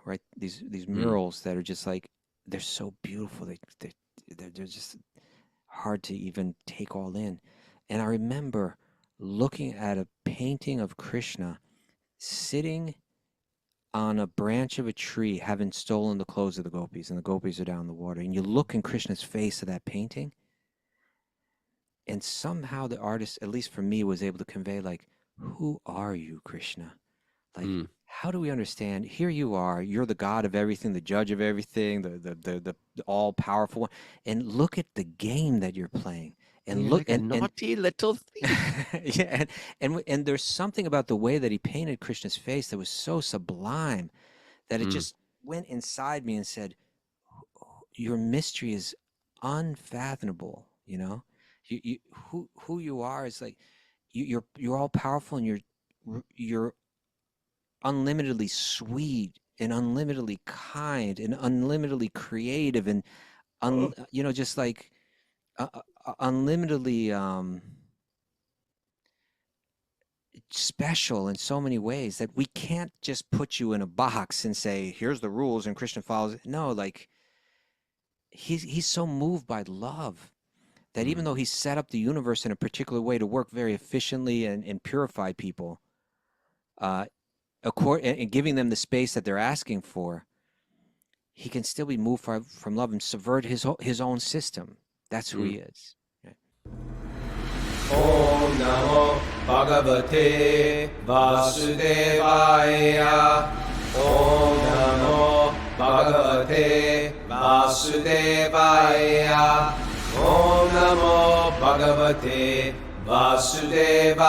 right? These murals that are just like, they're so beautiful. They're just hard to even take all in. And I remember looking at a painting of Krishna sitting on a branch of a tree, having stolen the clothes of the gopis, and the gopis are down in the water. And you look in Krishna's face of that painting, and somehow the artist, at least for me, was able to convey, like, who are you, Krishna? Like, how do we understand? Here you are. You're the God of everything, the judge of everything, the all powerful one. And look at the game that you're playing. And You're look like a naughty little thief. yeah, and there's something about the way that he painted Krishna's face that was so sublime that it just went inside me and said, your mystery is unfathomable. You who you are is like, you're all powerful, and you're unlimitedly sweet and unlimitedly kind and unlimitedly creative and just like unlimitedly special in so many ways that we can't just put you in a box and say, here's the rules and Krishna follows it. No, like, he's so moved by love that even though he set up the universe in a particular way to work very efficiently and purify people, and giving them the space that they're asking for, he can still be moved from love and subvert his own system. That's who he is. Om Namo Bhagavate Vasudevaya. Om Namo Bhagavate Vasudevaya. Om Namo Bhagavate Vasudevaya.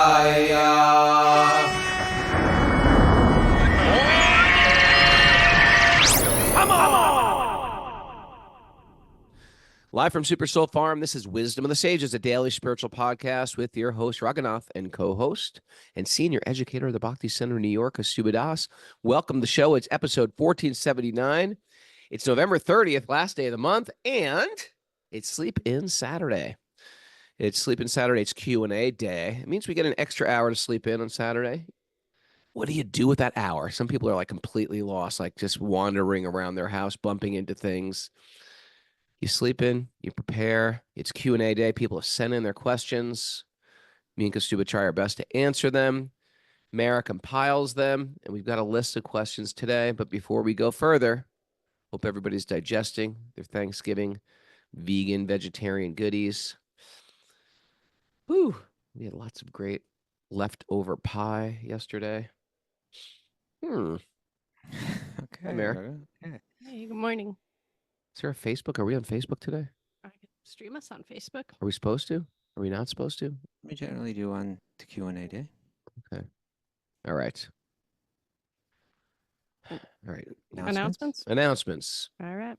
Live from Super Soul Farm, this is Wisdom of the Sages, a daily spiritual podcast with your host, Raghunath, and co-host and senior educator of the Bhakti Center in New York, Kaustubha Das. Welcome to the show. It's episode 1479. It's November 30th, last day of the month, and it's Sleep In Saturday. It's Q&A day. It means we get an extra hour to sleep in on Saturday. What do you do with that hour? Some people are like completely lost, like just wandering around their house, bumping into things. You sleep in, you prepare. It's Q&A day. People have sent in their questions. Me and Kaustubha try our best to answer them. Mara compiles them, and we've got a list of questions today. But before we go further, hope everybody's digesting their Thanksgiving vegan, vegetarian goodies. Whew, we had lots of great leftover pie yesterday. Okay. Hi, Mara. Hey, good morning. Is there a Facebook? Are we on Facebook today? I can stream us on Facebook. Are we supposed to? Are we not supposed to? We generally do on the Q&A day. Okay. All right. Announcements. All right.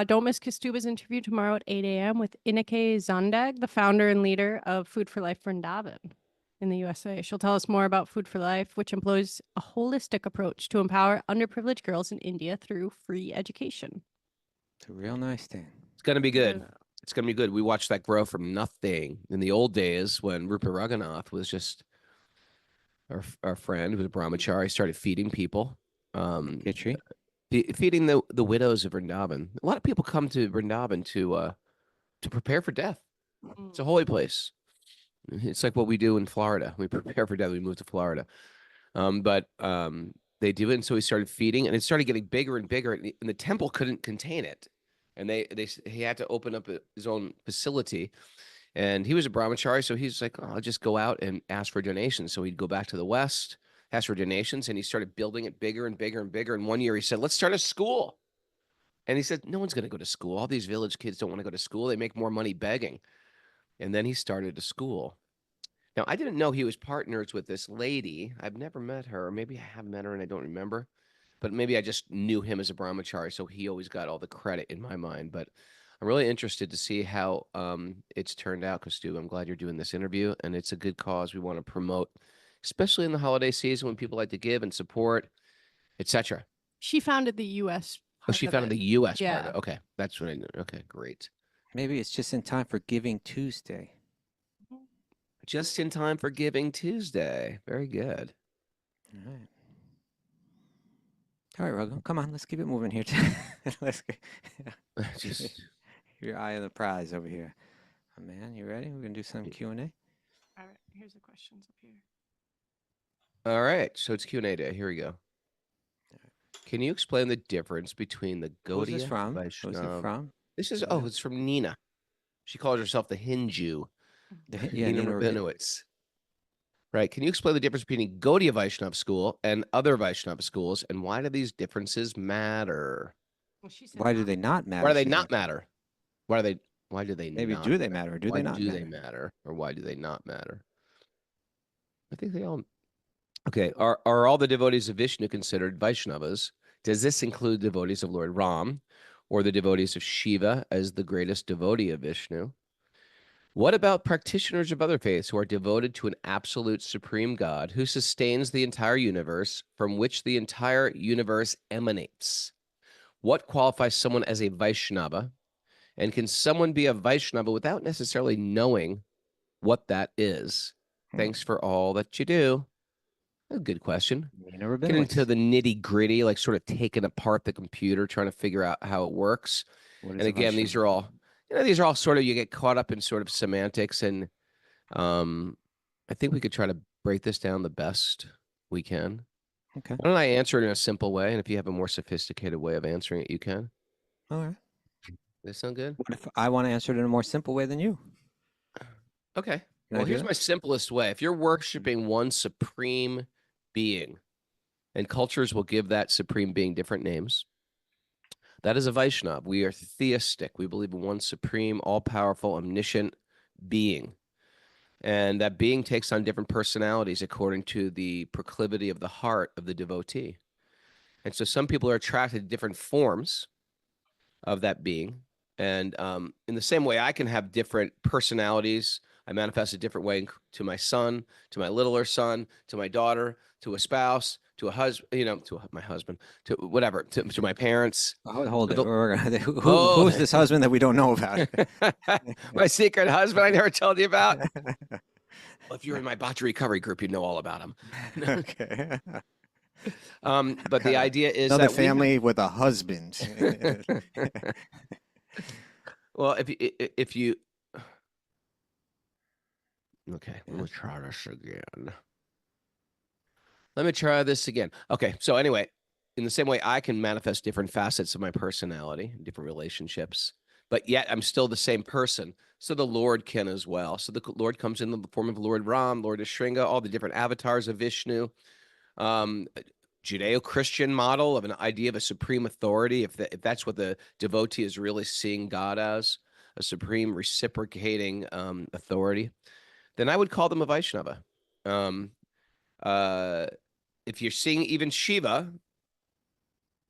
Don't miss Kaustubha's interview tomorrow at 8 a.m. with Ineke Zondag, the founder and leader of Food for Life Vrindavan in the USA. She'll tell us more about Food for Life, which employs a holistic approach to empower underprivileged girls in India through free education. It's a real nice thing. It's going to be good. It's going to be good. We watched that grow from nothing in the old days when Rupert Raghunath was just our friend who was a brahmachari, started feeding people. Feeding the widows of Vrindavan. A lot of people come to Vrindavan to prepare for death. It's a holy place. It's like what we do in Florida. We prepare for death. We move to Florida. But they do it, and so he started feeding, and it started getting bigger and bigger, and the temple couldn't contain it, and he had to open up his own facility, and he was a brahmachari, so he's like, I'll just go out and ask for donations. So he'd go back to the West, ask for donations, and he started building it bigger and bigger and bigger. And one year he said, let's start a school. And he said, no one's going to go to school. All these village kids don't want to go to school. They make more money begging. And then he started a school. Now, I didn't know he was partners with this lady. I've never met her. Or maybe I have met her and I don't remember. But maybe I just knew him as a brahmachari, so he always got all the credit in my mind. But I'm really interested to see how it's turned out, Kaustubha. I'm glad you're doing this interview, and it's a good cause we want to promote, especially in the holiday season when people like to give and support, etc. She founded the U.S. She founded the U.S. Yeah. part of it. Okay, that's what I knew. Okay, great. Maybe it's just in time for Giving Tuesday. Just in time for Giving Tuesday. Very good. All right. All right, Raghu, come on, let's keep it moving here. Let's get Just your eye on the prize over here. Oh, man, you ready? We're gonna do some Q&A. All right, here's the questions up here. all right. So it's Q&A day. Here we go. Can you explain the difference between the Who's this Gaudiya from? Who's it Vaishnava? from? This is Anybody know? it's from Nina. She calls herself the Hindu. Yeah, Nina Nina Rabin. Rabinowitz. Right. Can you explain the difference between Gaudiya Vaishnava school and other Vaishnava schools, and why do these differences matter? Well, she said Why do not. they not Why matter? do they She not said. matter? Why do they Maybe not do they matter? matter or do Why they not do they matter? matter? Or why do they not matter? I think they all. Okay. Are all the devotees of Vishnu considered Vaishnavas? Does this include devotees of Lord Ram or the devotees of Shiva as the greatest devotee of Vishnu? What about practitioners of other faiths who are devoted to an absolute supreme God who sustains the entire universe from which the entire universe emanates? What qualifies someone as a Vaishnava? And can someone be a Vaishnava without necessarily knowing what that is? Thanks for all that you do. A good question. Nina Get into Rabinowitz. the nitty gritty, like sort of taking apart the computer, trying to figure out how it works. What is And a again, these are Vaishnava? all, these are all sort of, you get caught up in sort of semantics. And I think we could try to break this down the best we can. Okay. Why don't I answer it in a simple way? And if you have a more sophisticated way of answering it, you can. All right. Does that sound good? What if I want to answer it in a more simple way than you? Okay. Can I Well, do here's that? my simplest way. If you're worshiping one supreme being, and cultures will give that supreme being different names, that is a Vaishnava. We are theistic. We believe in one supreme, all powerful, omniscient being. And that being takes on different personalities according to the proclivity of the heart of the devotee. And so some people are attracted to different forms of that being. And in the same way, I can have different personalities. I manifest a different way to my son, to my littler son, to my daughter, to a spouse, to a husband, to my husband, to whatever, to my parents. Hold But it. the- Who is this husband that we don't know about? my secret husband I never told you about. Well, if you're in my botch recovery group, you'd know all about him. Okay. But the idea is Another that we have- family with a husband. well, if you okay, let me Yes. try this again. Let me try this again. Okay, so anyway, in the same way, I can manifest different facets of my personality, different relationships, but yet I'm still the same person. So the Lord can as well. So the Lord comes in the form of Lord Ram, Lord Ashringa, all the different avatars of Vishnu. Judeo-Christian model of an idea of a supreme authority, if that's what the devotee is really seeing God as, a supreme reciprocating authority, then I would call them a Vaishnava. If you're seeing even Shiva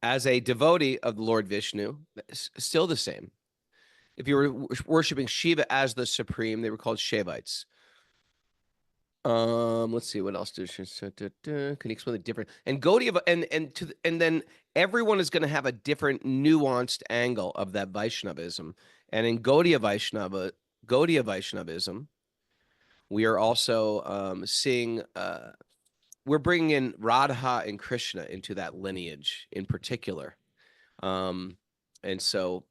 as a devotee of the Lord Vishnu, it's still the same. If you were worshiping Shiva as the supreme, they were called Shaivites. Let's see what else does she say. Can you explain the difference? And Gaudiya and then everyone is going to have a different nuanced angle of that Vaishnavism. And in Gaudiya Vaishnavism, we are also seeing we're bringing in Radha and Krishna into that lineage in particular. And so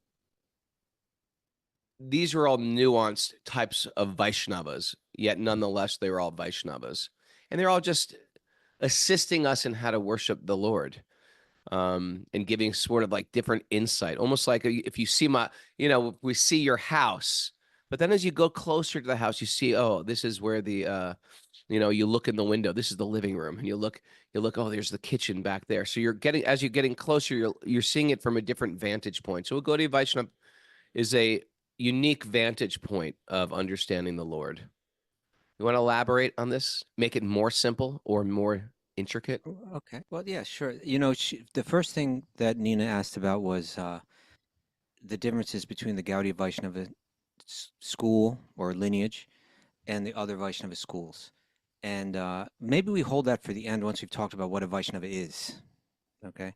these are all nuanced types of Vaishnavas, yet nonetheless, they're all Vaishnavas. And they're all just assisting us in how to worship the Lord, and giving sort of like different insight, almost like if you see we see your house, but then as you go closer to the house, you see, oh, this is where the, you look in the window, this is the living room, and you look, oh, there's the kitchen back there. So as you're getting closer, you're seeing it from a different vantage point. So a Gaudiya Vaishnava is a unique vantage point of understanding the Lord. You want to elaborate on this? Make it more simple or more intricate? Okay. Well, yeah, sure. The first thing that Nina asked about was the differences between the Gaudiya Vaishnava school or lineage and the other Vaishnava schools. And maybe we hold that for the end once we've talked about what a Vaishnava is. Okay.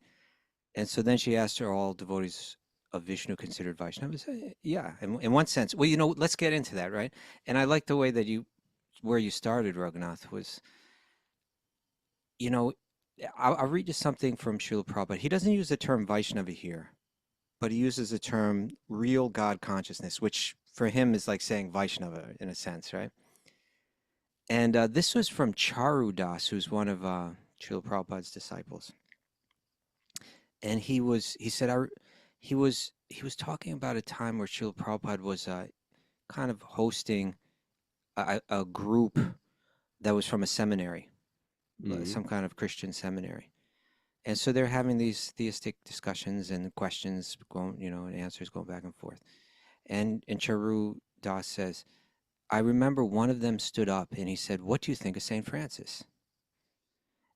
And so then she asked, are all devotees of Vishnu considered Vaishnavas? Yeah, in one sense. Well, let's get into that, right? And I like the way that where you started, Raghunath, was, I'll read you something from Srila Prabhupada. He doesn't use the term Vaishnava here, but he uses the term real God consciousness, which for him is like saying Vaishnava in a sense, right? And this was from Charu Das, who's one of Srila Prabhupada's disciples. And he said, he was talking about a time where Srila Prabhupada was kind of hosting a group that was from a seminary, some kind of Christian seminary. And so they're having these theistic discussions and questions going, and answers going back and forth. And Charu Das says, I remember one of them stood up and he said, what do you think of St. Francis?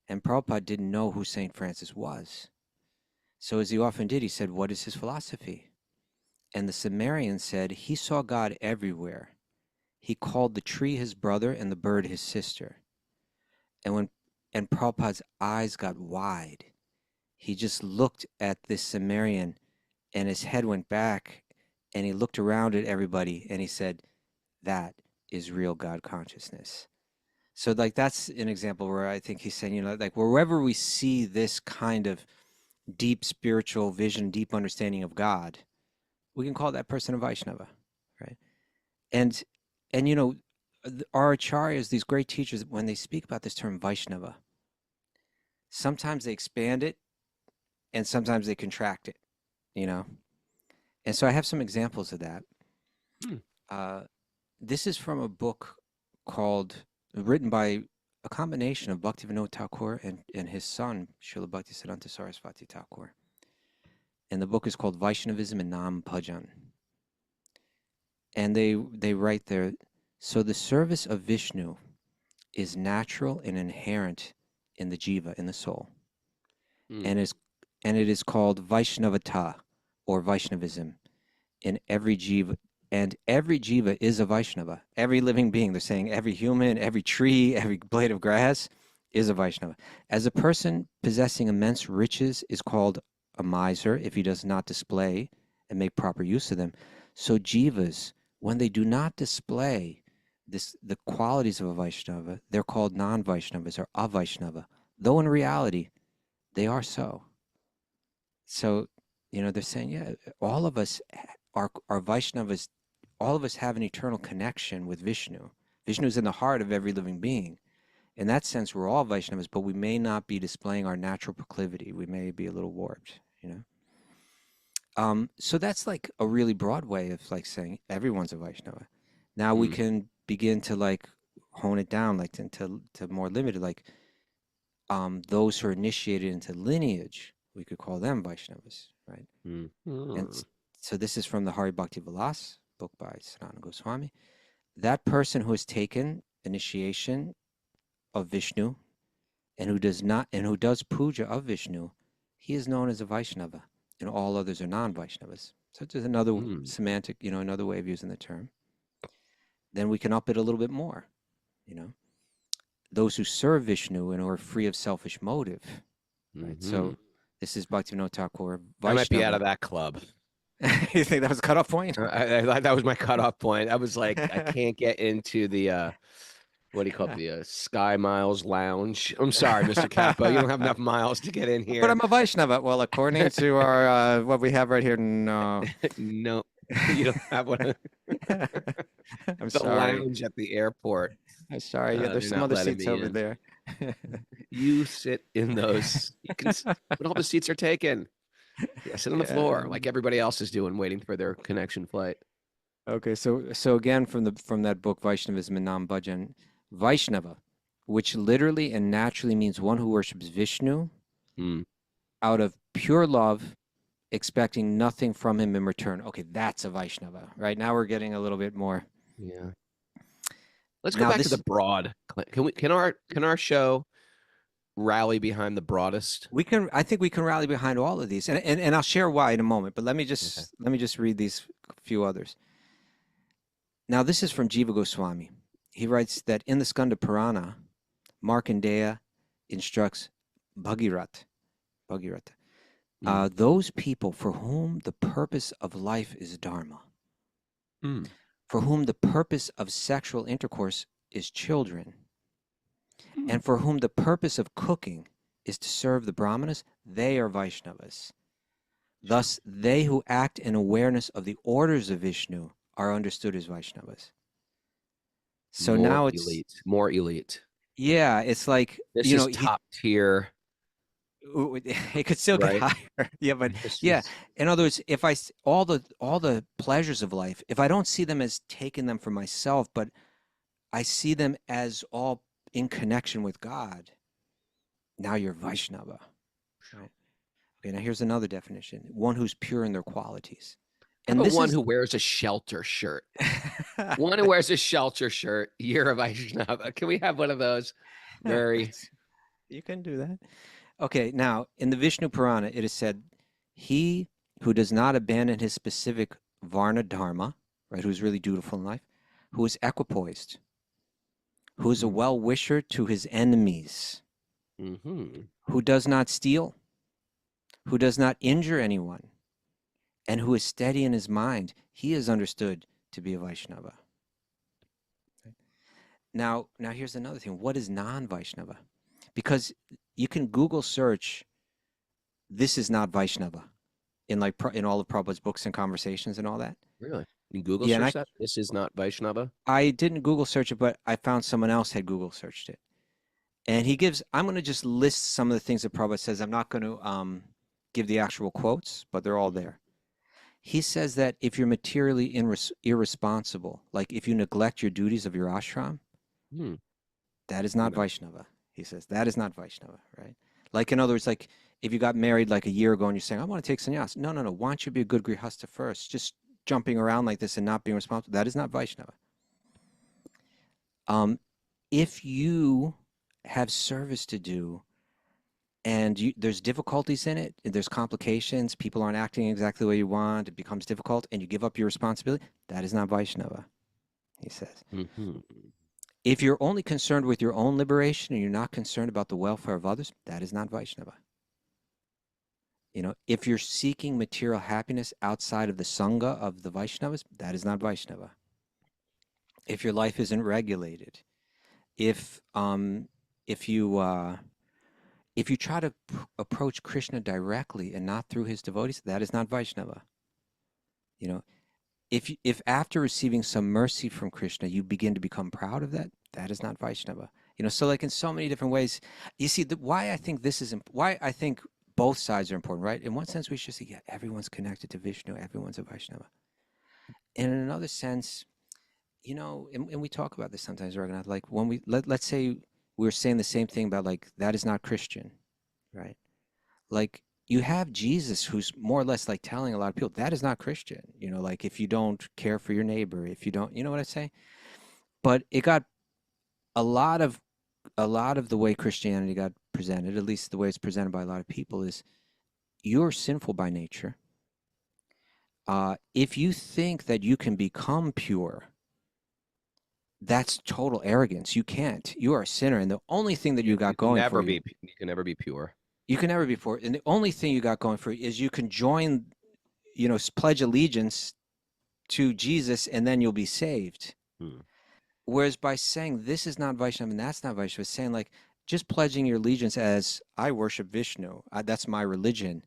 And Prabhupada didn't know who St. Francis was. So as he often did, he said, what is his philosophy? And the Sumerian said, he saw God everywhere. He called the tree his brother and the bird his sister. And Prabhupada's eyes got wide, he just looked at this Sumerian and his head went back and he looked around at everybody and he said, that is real God consciousness. So like that's an example where I think he's saying, like wherever we see this kind of deep spiritual vision, deep understanding of God, we can call that person a Vaishnava, right? And our acharyas, these great teachers, when they speak about this term Vaishnava, sometimes they expand it and sometimes they contract it, And so I have some examples of that. This is from a book written by a combination of Bhaktivinoda Thakur and his son, Srila Bhaktisiddhanta Sarasvati Thakur. And the book is called Vaishnavism and Nam Bhajan. And they write there, so the service of Vishnu is natural and inherent in the jiva, in the soul. And it is called Vaishnavata, or Vaishnavism, in every jiva. And every jiva is a Vaishnava. Every living being, they're saying every human, every tree, every blade of grass is a Vaishnava. As a person possessing immense riches is called a miser if he does not display and make proper use of them. So jivas, when they do not display the qualities of a Vaishnava, they're called non-Vaishnavas or avaishnava, though in reality, they are so. So, they're saying, yeah, all of us are Vaishnavas. All of us have an eternal connection with Vishnu. Vishnu is in the heart of every living being. In that sense, we're all Vaishnavas, but we may not be displaying our natural proclivity. We may be a little warped, So that's like a really broad way of like saying everyone's a Vaishnava. Now we can begin to like hone it down, like to more limited, like those who are initiated into lineage, we could call them Vaishnavas, right? And so this is from the Hari Bhakti Vilas book by Sanatana Goswami. That person who has taken initiation of Vishnu and who does puja of Vishnu, he is known as a Vaishnava, and all others are non-Vaishnavas. So there's another semantic, another way of using the term. Then we can up it a little bit more, those who serve Vishnu and are free of selfish motive, right? So this is Bhaktivinoda Thakur. I might be out of that club. You think that was a cutoff point? That was my cutoff point. I was like, I can't get into the what do you call it? The Sky Miles Lounge. I'm sorry, Mr. Kappa. You don't have enough miles to get in here. But I'm a Vaishnava. Well, according to our what we have right here, no. No, you don't have one. I'm the sorry. lounge at the airport. I'm sorry. Yeah, there's some other seats over there. You sit in those. You can, but all the seats are taken. Yeah, sit on the floor like everybody else is doing, waiting for their connection flight. Okay, so again from that book Vaishnavism and Nam Bhajan, Vaishnava, which literally and naturally means one who worships Vishnu out of pure love, expecting nothing from him in return. Okay, that's a Vaishnava. Right now we're getting a little bit more. Yeah. Let's go back to the broad. Can our show rally behind the broadest? I think we can rally behind all of these, and I'll share why in a moment. But let me just read these few others. Now this is from Jiva Goswami. He writes that in the Skanda Purana, Markandeya instructs Bhagirath, those people for whom the purpose of life is dharma, for whom the purpose of sexual intercourse is children, and for whom the purpose of cooking is to serve the Brahmanas, they are Vaishnavas. Thus, they who act in awareness of the orders of Vishnu are understood as Vaishnavas. So More now it's, elite. More elite. yeah, it's like, This is top tier, it could still get right? higher. Yeah, but This yeah, is- in other words, if all the pleasures of life, if I don't see them as taking them for myself, but I see them as all in connection with God, now you're Vaishnava. Right? Okay, now here's another definition: one who's pure in their qualities. How And about this one is who wears a shelter shirt? One who wears a shelter shirt. You're a Vaishnava. Can we have one of those? Very. You can do that. Okay, now in the Vishnu Purana, it is said, he who does not abandon his specific Varna Dharma, right, who's really dutiful in life, who is equipoised, who is a well-wisher to his enemies, who does not steal, who does not injure anyone, and who is steady in his mind, he is understood to be a Vaishnava. Now here's another thing. What is non-Vaishnava? Because you can Google search, this is not Vaishnava, in all of Prabhupada's books and conversations and all that. Really? You Google Yeah, and search that? This is not Vaishnava? I didn't Google search it, but I found someone else had Google searched it. And I'm going to just list some of the things that Prabhupada says. I'm not going to give the actual quotes, but they're all there. He says that if you're materially irresponsible, like if you neglect your duties of your ashram, that is not Vaishnava. He says that is not Vaishnava, right? Like, in other words, like if you got married like a year ago and you're saying, I want to take sannyas. No. Why don't you be a good grihasta first? Just jumping around like this and not being responsible, that is not Vaishnava. If you have service to do and there's difficulties in it, there's complications, people aren't acting exactly the way you want, it becomes difficult, and you give up your responsibility, that is not Vaishnava, he says. If you're only concerned with your own liberation and you're not concerned about the welfare of others, that is not Vaishnava. If you're seeking material happiness outside of the Sangha of the Vaishnavas, that is not Vaishnava. If your life isn't regulated, if you try to approach Krishna directly and not through his devotees, that is not Vaishnava. If after receiving some mercy from Krishna, you begin to become proud of that, that is not Vaishnava. So like in so many different ways, you see why I think why I think both sides are important, right? In one sense, we should say, yeah, everyone's connected to Vishnu, everyone's a Vaishnava. And in another sense, and we talk about this sometimes, Raghunath, like when let's say we're saying the same thing about like, that is not Christian, right? Like you have Jesus who's more or less like telling a lot of people, that is not Christian, like if you don't care for your neighbor, if you don't, you know what I say? But it got a lot of the way Christianity got presented, at least the way it's presented by a lot of people, is you're sinful by nature. If you think that you can become pure, that's total arrogance. You can't. You are a sinner, and the only thing that you got going for you, you can never be pure. You can never be pure, and the only thing you got going for you is you can join, pledge allegiance to Jesus, and then you'll be saved. Whereas by saying this is not Vaishnava and that's not Vaishnava, saying like just pledging your allegiance as I worship Vishnu, that's my religion.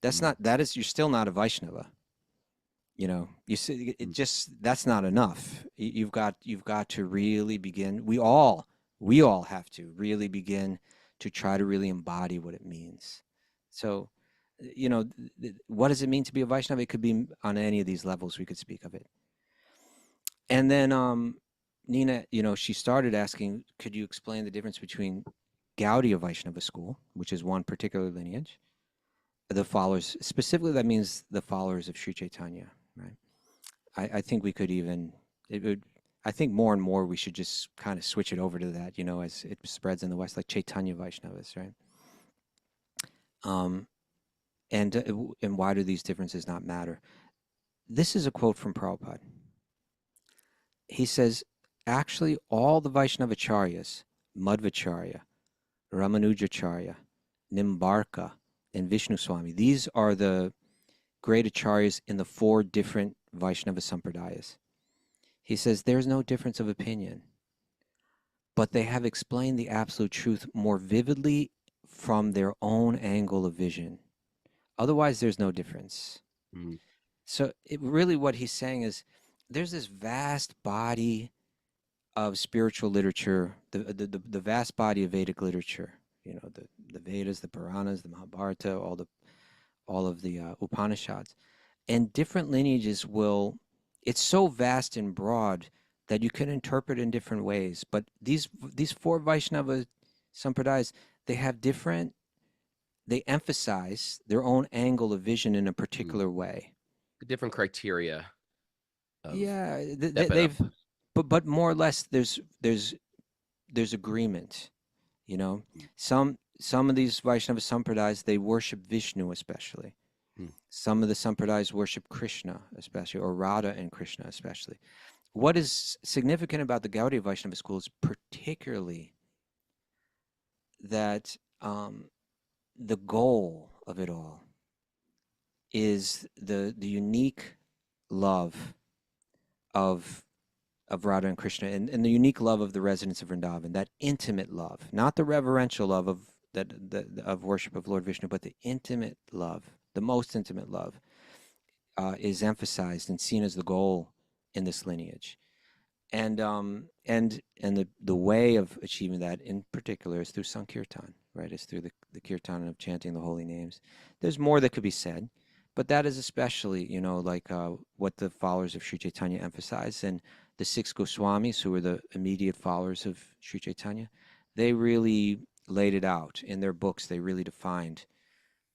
That's not. That is, you're still not a Vaishnava. You see, that's not enough. You've got to really begin. We all have to really begin to try to really embody what it means. So, what does it mean to be a Vaishnava? It could be on any of these levels. We could speak of it. And then Nina, she started asking, could you explain the difference between Gaudiya Vaishnava school, which is one particular lineage, the followers, specifically that means the followers of Sri Chaitanya, right? I think we could I think more and more we should just kind of switch it over to that, as it spreads in the West, like Chaitanya Vaishnavas, right? And why do these differences not matter? This is a quote from Prabhupada. He says, actually, all the Vaishnavacharyas, Madhvacharya, Ramanujacharya, Nimbarka, and Vishnu Swami, these are the great acharyas in the 4 different Vaishnava sampradayas. He says there's no difference of opinion, but they have explained the absolute truth more vividly from their own angle of vision. Otherwise, there's no difference. Mm. So really what he's saying is there's this vast body of spiritual literature, the vast body of Vedic literature, the Vedas, the Puranas, the Mahabharata, all of the Upanishads. And different lineages it's so vast and broad that you can interpret in different ways. But these four Vaishnava sampradayas, they emphasize their own angle of vision in a particular way. The different criteria of Yeah, stepping up. but more or less there's agreement. Some of these Vaishnava sampradayas, they worship Vishnu especially. Some of the sampradayas worship Krishna especially, or Radha and Krishna especially. What is significant about the Gaudiya Vaishnava school is particularly that the goal of it all is the unique love of Radha and Krishna, and the unique love of the residents of Vrindavan, that intimate love, not the reverential love of worship of Lord Vishnu, but the intimate love, the most intimate love, is emphasized and seen as the goal in this lineage. And the way of achieving that in particular is through Sankirtan, right? It's through the kirtan of chanting the holy names. There's more that could be said, but that is especially, like what the followers of Sri Chaitanya emphasize. And the six Goswamis, who were the immediate followers of Sri Chaitanya, they really laid it out in their books. They really defined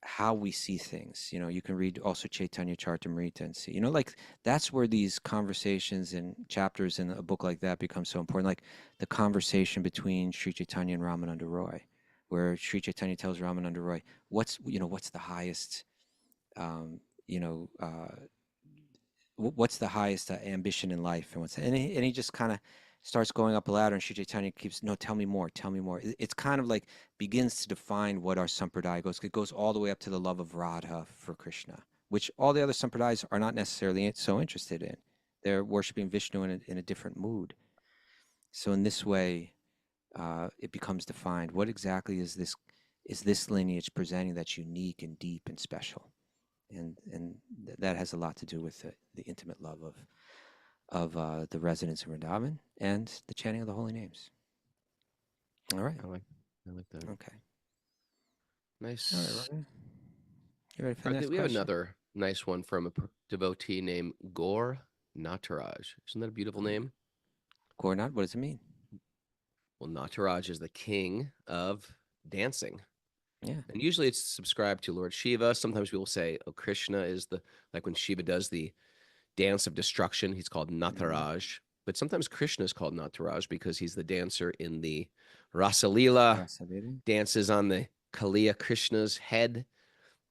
how we see things. You can read also Chaitanya Charitamrita and see, like that's where these conversations and chapters in a book like that become so important. Like the conversation between Sri Chaitanya and Ramananda Roy, where Sri Chaitanya tells Ramananda Roy, what's the highest, what's the highest ambition in life, and he just kind of starts going up a ladder, and Sri Chaitanya keeps, no, tell me more. It's kind of like begins to define what our sampradaya goes. It goes all the way up to the love of Radha for Krishna, which all the other sampradayas are not necessarily so interested in. They're worshiping Vishnu in a different mood. So in this way, it becomes defined. What exactly is this lineage presenting that's unique and deep and special? And that has a lot to do with the intimate love of the residents of Vrindavan and the chanting of the holy names. All right. I like that. Okay. Nice. All right, Roger. You ready for the next We have question? another nice one from a devotee named Gaur Nataraj. Isn't that a beautiful name? Gaurnath, what does it mean? Well, Nataraj is the king of dancing. Yeah. And usually it's subscribed to Lord Shiva. Sometimes people say, oh, Krishna is like when Shiva does the dance of destruction, he's called Nataraj. But sometimes Krishna is called Nataraj because he's the dancer in the Rasalila, dances on the Kaliya Krishna's head.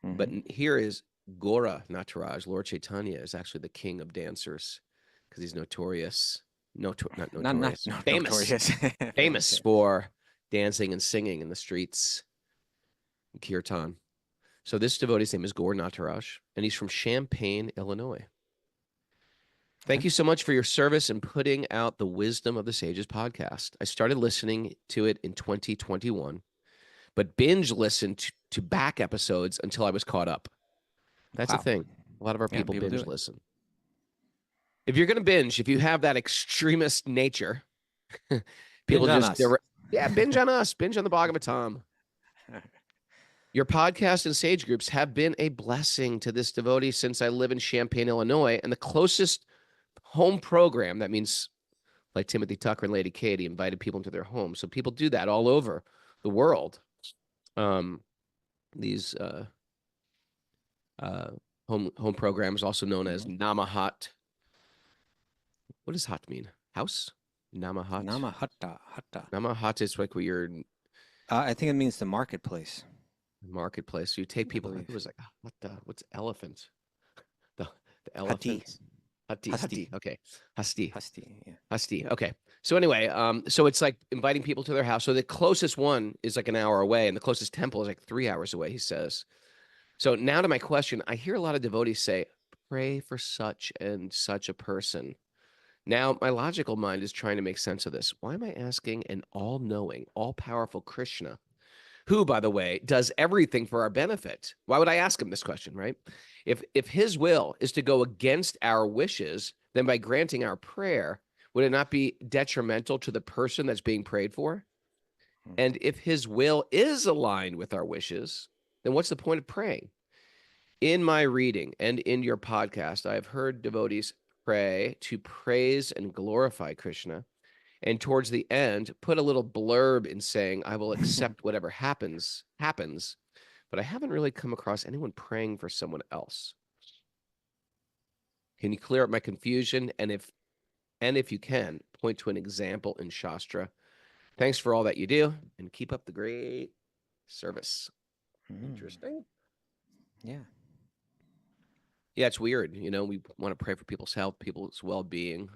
But here is Gora Nataraj. Lord Chaitanya is actually the king of dancers because he's notorious. Not notorious. Famous. Notorious. Famous for dancing and singing in the streets. Kirtan. So this devotee's name is Gaur Nataraj, and he's from Champaign, Illinois. Thank you so much for your service in putting out the Wisdom of the Sages podcast. I started listening to it in 2021, but binge listened to back episodes until I was caught up. That's a thing. A lot of our people binge listen. If you're going to binge, if you have that extremist nature, people binge just, on us. Binge on us, binge on the Bhagavatam. Your podcast and sage groups have been a blessing to this devotee since I live in Champaign, Illinois, and the closest home program, that means like Timothy Tucker and Lady Katie invited people into their home. So people do that all over the world. These home programs, also known as Namahat. What does hot mean? House? Namahat? Namahat is like where you're... I think it means the marketplace. Marketplace. So you take people. It was like, what's elephant? The elephant. Hasti. Okay. Hasti. Yeah. Hasti. Okay. So anyway, so it's like inviting people to their house. So the closest one is like an hour away, and the closest temple is like 3 hours away, he says. So now to my question, I hear a lot of devotees say, pray for such and such a person. Now, my logical mind is trying to make sense of this. Why am I asking an all-knowing, all-powerful Krishna, who, by the way, does everything for our benefit. Why would I ask him this question, right? If his will is to go against our wishes, then by granting our prayer, would it not be detrimental to the person that's being prayed for? And if his will is aligned with our wishes, then what's the point of praying? In my reading and in your podcast, I have heard devotees pray to praise and glorify Krishna. And towards the end, put a little blurb in saying, I will accept whatever happens. But I haven't really come across anyone praying for someone else. Can you clear up my confusion? And if you can, point to an example in Shastra. Thanks for all that you do, and keep up the great service. Interesting. Yeah. Yeah, it's weird. You know, we want to pray for people's health, people's well-being.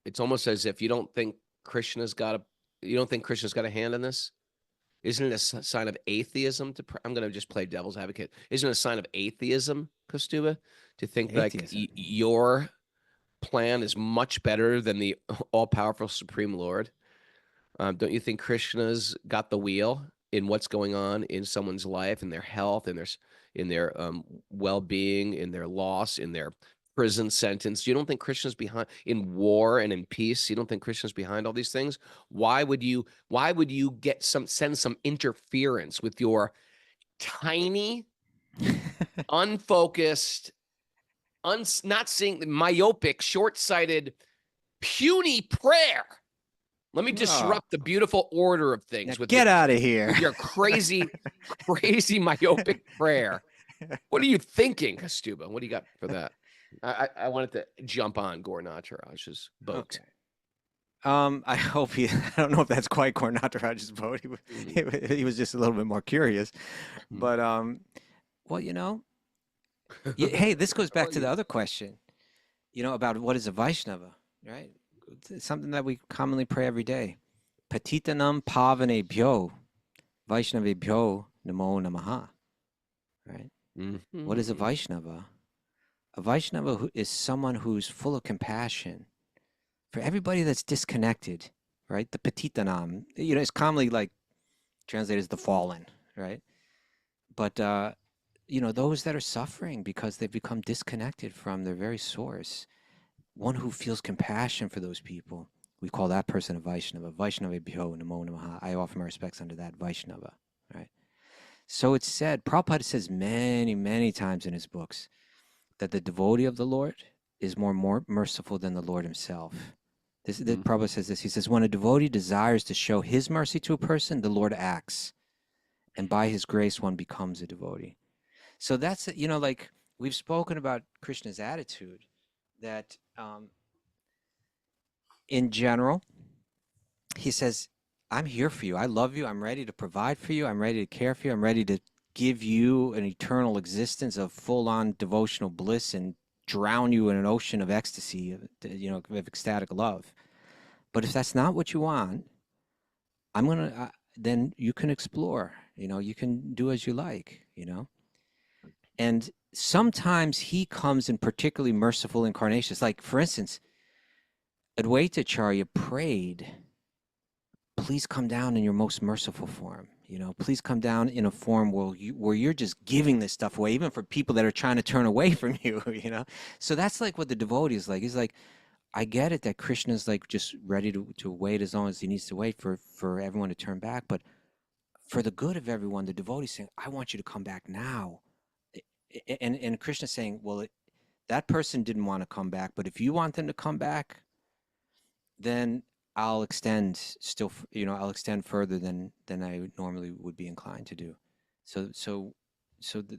It's almost as if you don't think Krishna's got a hand in this. Isn't it a sign of atheism to pray? I'm going to just play devil's advocate. Isn't it a sign of atheism, Kostuba, to think like your plan is much better than the all-powerful Supreme Lord? Don't you think Krishna's got the wheel in what's going on in someone's life, in their health, in their well-being, in their loss, in their prison sentence? You don't think Krishna's behind in war and in peace? You don't think Krishna's behind all these things? Why would you send some interference with your tiny, unfocused, not seeing myopic, short-sighted, puny prayer? Let me disrupt the beautiful order of things. Now get out of here. With your crazy, crazy myopic prayer. What are you thinking, Kostuba? What do you got for that? I wanted to jump on Gaurnataraj's boat. Okay. I hope I don't know if that's quite Gaurnataraj's boat. He was just a little bit more curious. But, well, hey, this goes back to the other question, about what is a Vaishnava, right? It's something that we commonly pray every day. Patitanam pavane bhyo, Vaishnave bhyo namo namaha. Right? Mm-hmm. What is a Vaishnava? A Vaishnava is someone who's full of compassion for everybody that's disconnected, right? The Patitanam, it's commonly like translated as the fallen, right? But, those that are suffering because they've become disconnected from their very source. One who feels compassion for those people, we call that person a Vaishnava. Vaishnava bhyo namo namaha. I offer my respects under that Vaishnava, right? So it's said, Prabhupada says many, many times in his books that the devotee of the Lord is more merciful than the Lord himself. Prabhupada says this. He says, when a devotee desires to show his mercy to a person, the Lord acts. And by his grace, one becomes a devotee. So that's, like we've spoken about Krishna's attitude that in general, he says, I'm here for you. I love you. I'm ready to provide for you. I'm ready to care for you. I'm ready to give you an eternal existence of full-on devotional bliss and drown you in an ocean of ecstasy, of ecstatic love. But if that's not what you want, then you can explore, you can do as you like, And sometimes he comes in particularly merciful incarnations. Like, for instance, Advaitacharya prayed, please come down in your most merciful form. Please come down in a form where you're just giving this stuff away, even for people that are trying to turn away from you, So that's like what the devotee is like. He's like, I get it that Krishna's like just ready to wait as long as he needs to wait for everyone to turn back. But for the good of everyone, the devotee's saying, I want you to come back now. And Krishna's saying, well, that person didn't want to come back, but if you want them to come back, then I'll extend further than I normally would be inclined to do. So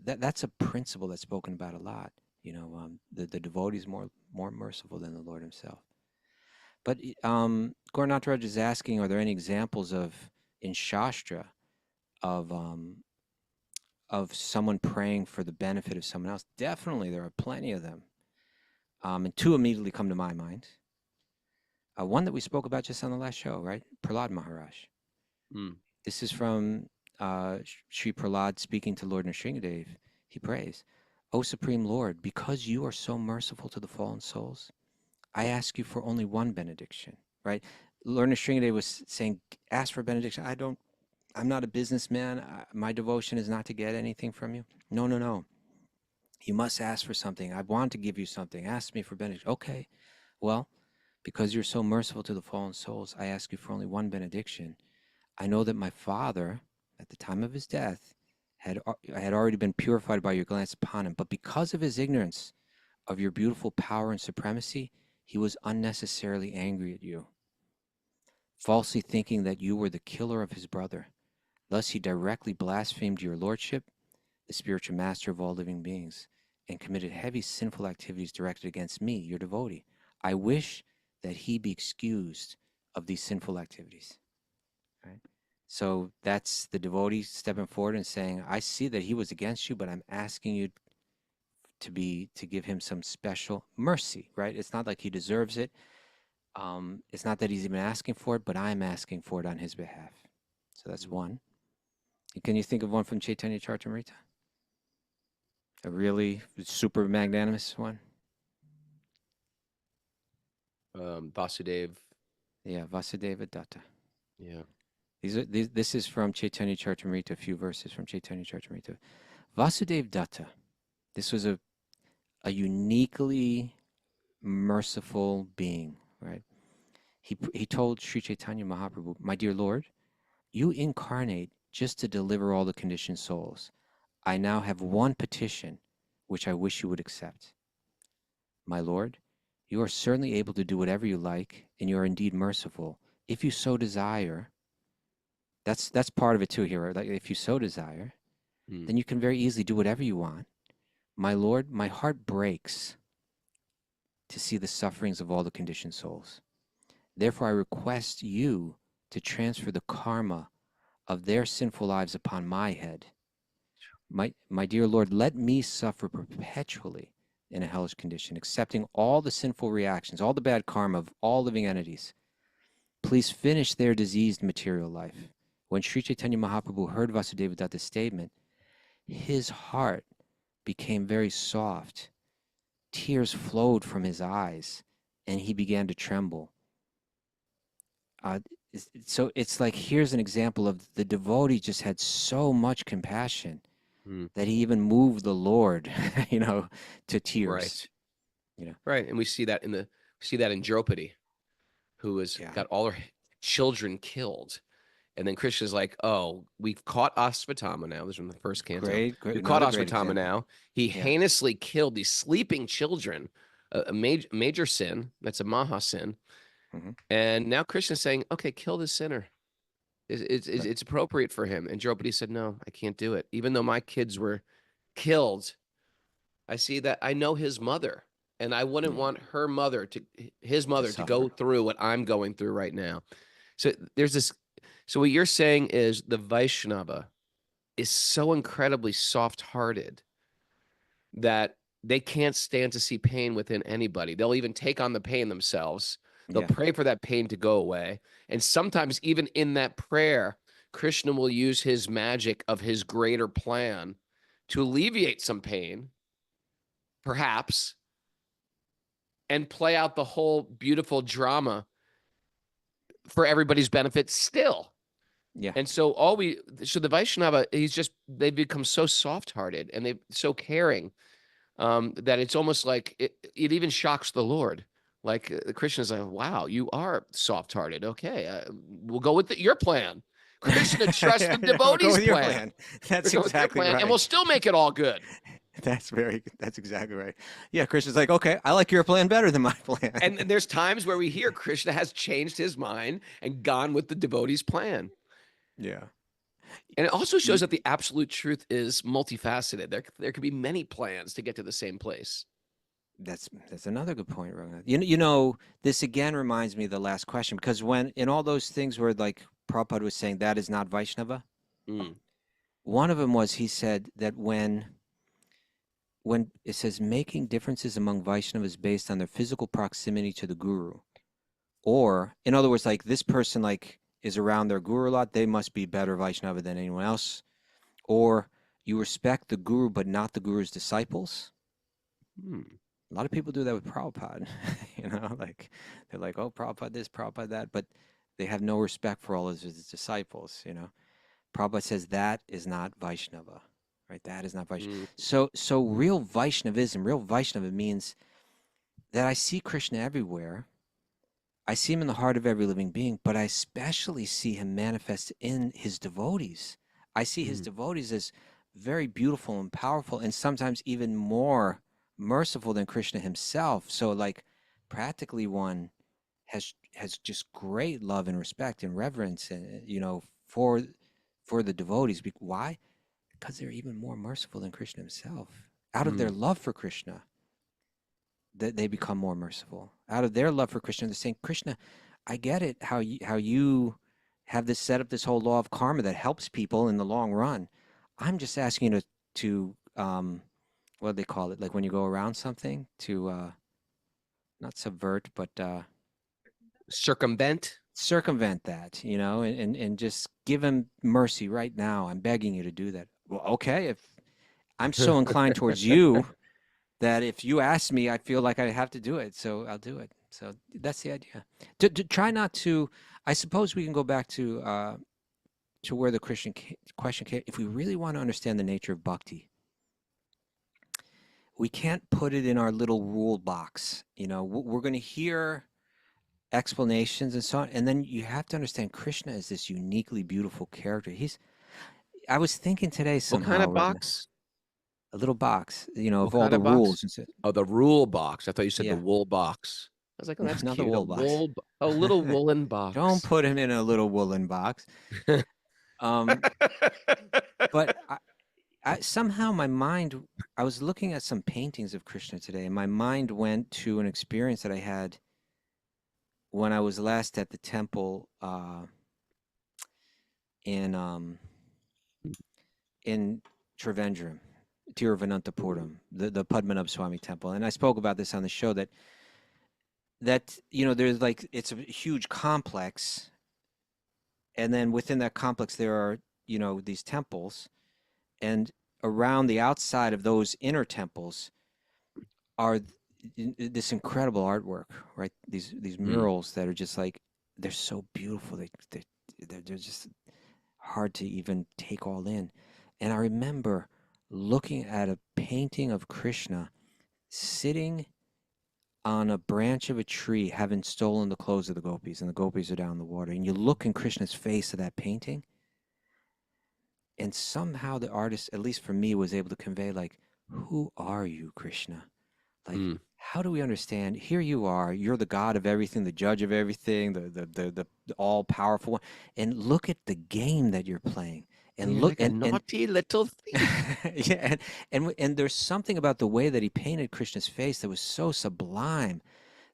that's a principle that's spoken about a lot. The devotee is more merciful than the Lord himself. But Gaurnataraj is asking, are there any examples in Shastra of someone praying for the benefit of someone else? Definitely, there are plenty of them. And two immediately come to my mind. One that we spoke about just on the last show, right? Prahlad Maharaj. This is from Sri Prahlad speaking to Lord Nrsingadev. He prays, O Supreme Lord, because you are so merciful to the fallen souls, I ask you for only one benediction, right? Lord Nrsingadev was saying, ask for benediction. I don't I'm not a businessman. My devotion is not to get anything from you. No, no, no. You must ask for something. I want to give you something. Ask me for benediction. Okay. Well, because you're so merciful to the fallen souls, I ask you for only one benediction. I know that my father, at the time of his death, had already been purified by your glance upon him, but because of his ignorance of your beautiful power and supremacy, he was unnecessarily angry at you, falsely thinking that you were the killer of his brother. Thus he directly blasphemed your lordship, the spiritual master of all living beings, and committed heavy sinful activities directed against me, your devotee. I wish that he be excused of these sinful activities. Right? So that's the devotee stepping forward and saying, I see that he was against you, but I'm asking you to give him some special mercy, right? It's not like he deserves it. It's not that he's even asking for it, but I'm asking for it on his behalf. So that's one. Can you think of one from Chaitanya Charitamrita? A really super magnanimous one? Vasudev. Yeah, Vasudeva Datta. Yeah. This is from Chaitanya Charitamrita, a few verses from Chaitanya Charitamrita. Vasudeva Datta. This was a uniquely merciful being, right? He told Sri Chaitanya Mahaprabhu, my dear Lord, you incarnate just to deliver all the conditioned souls. I now have one petition which I wish you would accept. My Lord, you are certainly able to do whatever you like, and you are indeed merciful. If you so desire, that's part of it too here, right? Like if you so desire, then you can very easily do whatever you want. My Lord, my heart breaks to see the sufferings of all the conditioned souls. Therefore, I request you to transfer the karma of their sinful lives upon my head. My dear Lord, let me suffer perpetually in a hellish condition, accepting all the sinful reactions, all the bad karma of all living entities. Please finish their diseased material life. When Sri Chaitanya Mahaprabhu heard Vasudeva Datta's statement, his heart became very soft. Tears flowed from his eyes, and he began to tremble. So it's like, here's an example of the devotee just had so much compassion that he even moved the Lord, to tears. Right. You know. Right. And we see that in Draupadi, who has got all her children killed. And then Krishna's like, oh, we've caught Asvatama now. This is from the first canto. Great. We've caught Another great Asvatama example. now. He heinously killed these sleeping children, a major sin. That's a maha sin. And now Krishna's saying, okay, kill this sinner. It's appropriate for him. And Draupadi said, no, I can't do it. Even though my kids were killed, I see that I know his mother. And I wouldn't want his mother to go through what I'm going through right now. So there's this. So what you're saying is the Vaishnava is so incredibly soft-hearted that they can't stand to see pain within anybody. They'll even take on the pain themselves. They'll pray for that pain to go away. And sometimes even in that prayer, Krishna will use his magic of his greater plan to alleviate some pain, perhaps, and play out the whole beautiful drama for everybody's benefit still. Yeah. And so the Vaishnava, they've become so soft-hearted and they're so caring that it's almost like it even shocks the Lord. Like Krishna's like, wow, you are soft-hearted. Okay, we'll go with your plan. Krishna trusts the devotee's plan. That's exactly right. And we'll still make it all good. That's exactly right. Yeah, Krishna's like, okay, I like your plan better than my plan. And there's times where we hear Krishna has changed his mind and gone with the devotee's plan. Yeah. And it also shows that the absolute truth is multifaceted. There could be many plans to get to the same place. That's another good point, Raghunath. This again reminds me of the last question, because when in all those things where like Prabhupada was saying that is not Vaishnava, one of them was, he said that when it says making differences among Vaishnavas based on their physical proximity to the guru, or in other words, like this person like is around their guru a lot, they must be better Vaishnava than anyone else, or you respect the guru but not the guru's disciples. A lot of people do that with Prabhupada, like they're like, oh, Prabhupada this, Prabhupada that, but they have no respect for all of his disciples, Prabhupada says that is not Vaishnava, right? That is not Vaishnava. Mm. So real Vaishnavism, real Vaishnava means that I see Krishna everywhere. I see him in the heart of every living being, but I especially see him manifest in his devotees. I see his devotees as very beautiful and powerful, and sometimes even more merciful than Krishna himself. So, like, practically one has just great love and respect and reverence, and for the devotees. Why? Because they're even more merciful than Krishna himself. Out of their love for Krishna, that they become more merciful. Out of their love for Krishna, they're saying, Krishna, I get it, how you have this set up this whole law of karma that helps people in the long run. I'm just asking you to what do they call it? Like when you go around something to not subvert, but Circumvent. circumvent that, and just give him mercy right now. I'm begging you to do that. Well, okay, if I'm so inclined towards you that if you ask me, I feel like I have to do it, so I'll do it. So that's the idea. To try not to. I suppose we can go back to where the Christian question came. If we really want to understand the nature of bhakti, we can't put it in our little rule box. We're going to hear explanations and so on, and then you have to understand Krishna is this uniquely beautiful character. I was thinking today What somehow, kind of Raghunath, box? a little box, What of all kind the of box? rules and so. Oh, the rule box. I thought you said the Yeah, wool box. I was like, oh, that's not the cute. wool box. A little woolen Don't box. put him in a little woolen box. But somehow my mind, I was looking at some paintings of Krishna today, and my mind went to an experience that I had when I was last at the temple in Trivandrum, Tiruvananthapuram, the Padmanabh Swami temple. And I spoke about this on the show that there's like, it's a huge complex, and then within that complex there are these temples, and around the outside of those inner temples are this incredible artwork, right? These murals that are just like, they're so beautiful. They're just hard to even take all in. And I remember looking at a painting of Krishna sitting on a branch of a tree, having stolen the clothes of the gopis, and the gopis are down in the water. And you look in Krishna's face of that painting, and somehow the artist, at least for me, was able to convey, like, who are you, Krishna? Like, how do we understand? Here you are. You're the God of everything, the judge of everything, the all powerful one. And look at the game that you're playing. And You're look, like a naughty little thief. yeah, and there's something about the way that he painted Krishna's face that was so sublime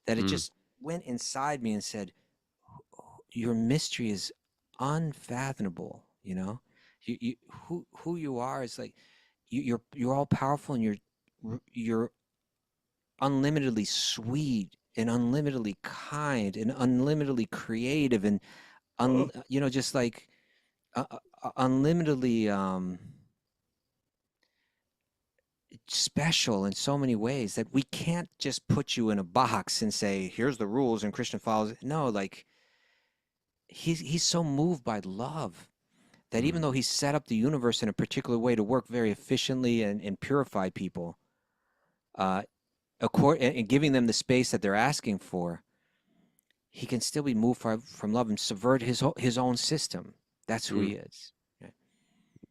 that it just went inside me and said, your mystery is unfathomable. You who you are is like, you're all powerful, and you're unlimitedly sweet and unlimitedly kind and unlimitedly creative and just like unlimitedly special in so many ways that we can't just put you in a box and say, here's the rules and Krishna follows it. No, like, he's so moved by love that even though he set up the universe in a particular way to work very efficiently and purify people, and giving them the space that they're asking for, he can still be moved from love and subvert his own system. That's who he is. Yeah.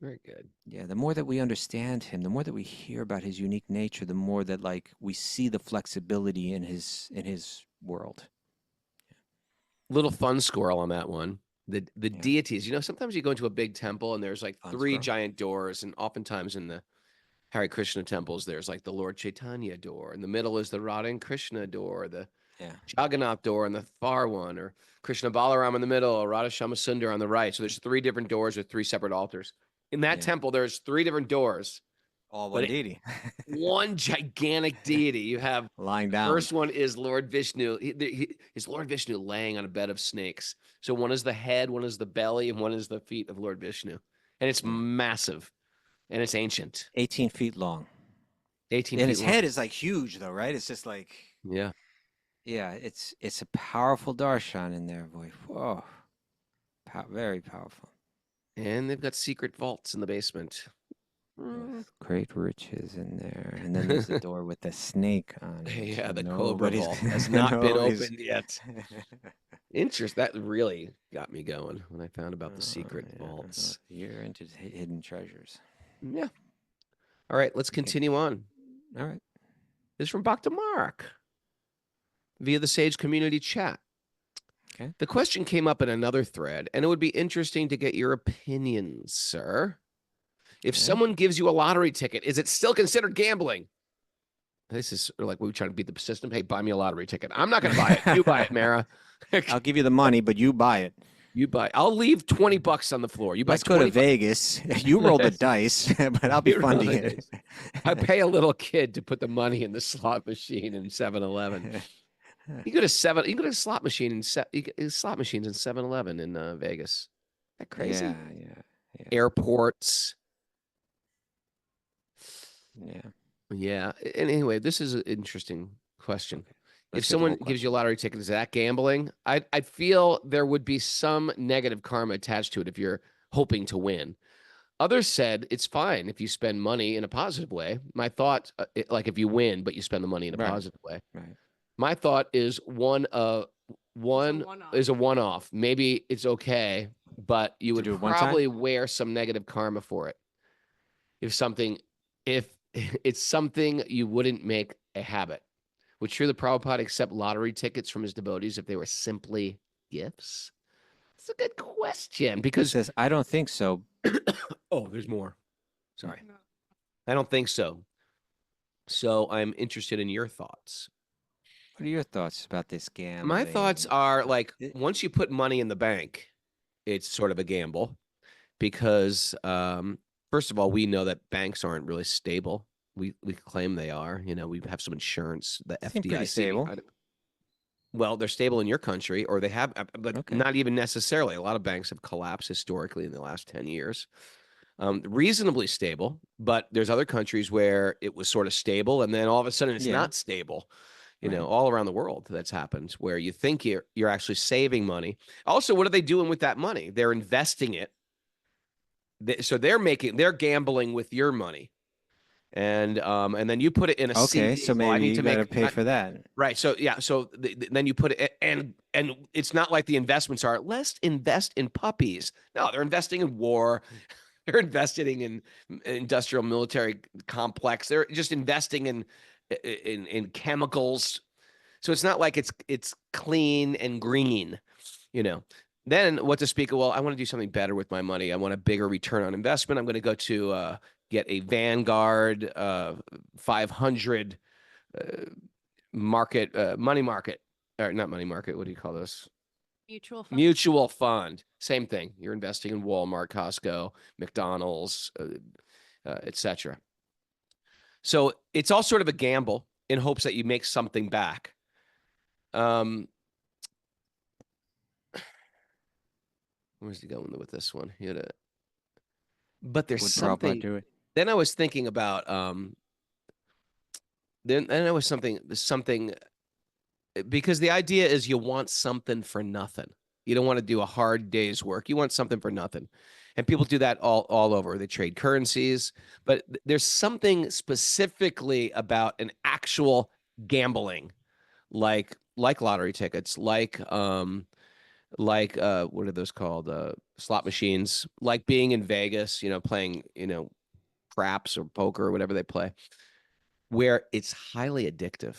Very good. Yeah, the more that we understand him, the more that we hear about his unique nature, the more that, like, we see the flexibility in his world. Little fun squirrel on that one. The Yeah. deities, sometimes you go into a big temple and there's like Fun three squirrel. giant doors, and oftentimes in the Hare Krishna temples, there's like the Lord Chaitanya door. In the middle is the Radha and Krishna door, the Yeah. Jagannath door, and the far one, or Krishna Balaram in the middle, Radha Shamasundar on the right. So there's three different doors with three separate altars. In that Yeah. temple, there's three different doors. All But one deity. One gigantic deity. You have Lying the down. first one is Lord Vishnu. Is Lord Vishnu laying on a bed of snakes. So one is the head, one is the belly, and one is the feet of Lord Vishnu. And it's massive, and it's ancient. 18 feet long. 18 And feet his long. head is like huge though, right? It's just like, Yeah. yeah, it's a powerful darshan in there, boy. Whoa. Very powerful. And they've got secret vaults in the basement. With great riches in there. And then there's the door with the snake on it. Yeah, so the Cobra nobody's Vault has not been nobody's- opened yet. Interest. That really got me going when I found about the secret yeah. vaults. You're into hidden treasures. Yeah. All right, let's continue on. All right. This is from Dr. Mark via the Sage community chat. Okay. The question came up in another thread, and it would be interesting to get your opinions, sir. If Okay. someone gives you a lottery ticket, is it still considered gambling? This is like we were trying to beat the system. Hey, buy me a lottery ticket. I'm not going to buy it. You buy it, Mara. I'll give you the money, but you buy it. You buy. I'll leave $20 on the floor. You buy. Let's go to 20 Vegas. You roll the dice, but I'll be You roll funding the it. I pay a little kid to put the money in the slot machine in 7-Eleven. You go to slot machine in slot machines in 7-Eleven in Vegas. Isn't that crazy? Yeah. Airports. Yeah. Yeah. And anyway, this is an interesting question. Let's If get the whole someone gives you a lottery ticket, is that gambling? I feel there would be some negative karma attached to it if you're hoping to win. Others said it's fine if you spend money in a positive way. My thought, like if you win, but you spend the money in a Right. positive way. Right. My thought is one one-off. is a one-off. Maybe it's okay, but you To would do it one time? probably wear some negative karma for it. If it's something you wouldn't make a habit. Would Srila Prabhupada accept lottery tickets from his devotees if they were simply gifts? It's a good question It because says, I don't think so. oh, there's more. Sorry. I don't think so. So I'm interested in your thoughts. What are your thoughts about this gambling? My thoughts are like It- once you put money in the bank, it's sort of a gamble because first of all, we know that banks aren't really stable. We claim they are. You know, we have some insurance. The Seem pretty FDIC. stable. Well, they're stable in your country, or they have, but Okay. not even necessarily. A lot of banks have collapsed historically in the last 10 years. Reasonably stable, but there's other countries where it was sort of stable, and then all of a sudden it's Yeah. not stable. You know, Right. all around the world that's happened, where you think you're actually saving money. Also, what are they doing with that money? They're investing it. So they're gambling with your money. And then you put it in a Okay, CD. so Well, I maybe need you to got to make pay for that. right. So yeah. So then you put it, and it's not like the investments are let's invest in puppies. No, they're investing in war. They're investing in industrial military complex. They're just investing in chemicals. So it's not like it's clean and green, you know. Then what to speak of? Well, I want to do something better with my money. I want a bigger return on investment. I'm going to go to get a Vanguard 500 money market, or not money market. What do you call this? Mutual fund. Mutual fund. Same thing. You're investing in Walmart, Costco, McDonald's, etc. So it's all sort of a gamble in hopes that you make something back. Where's he going with this one? But there's Would something. Prabhupada do it? Then I was thinking about then I was something because the idea is you want something for nothing. You don't want to do a hard day's work. You want something for nothing. And people do that all over. They trade currencies, but there's something specifically about an actual gambling, like lottery tickets, like what are those called? Slot machines, like being in Vegas, you know, playing, you know, craps or poker or whatever they play, where it's highly addictive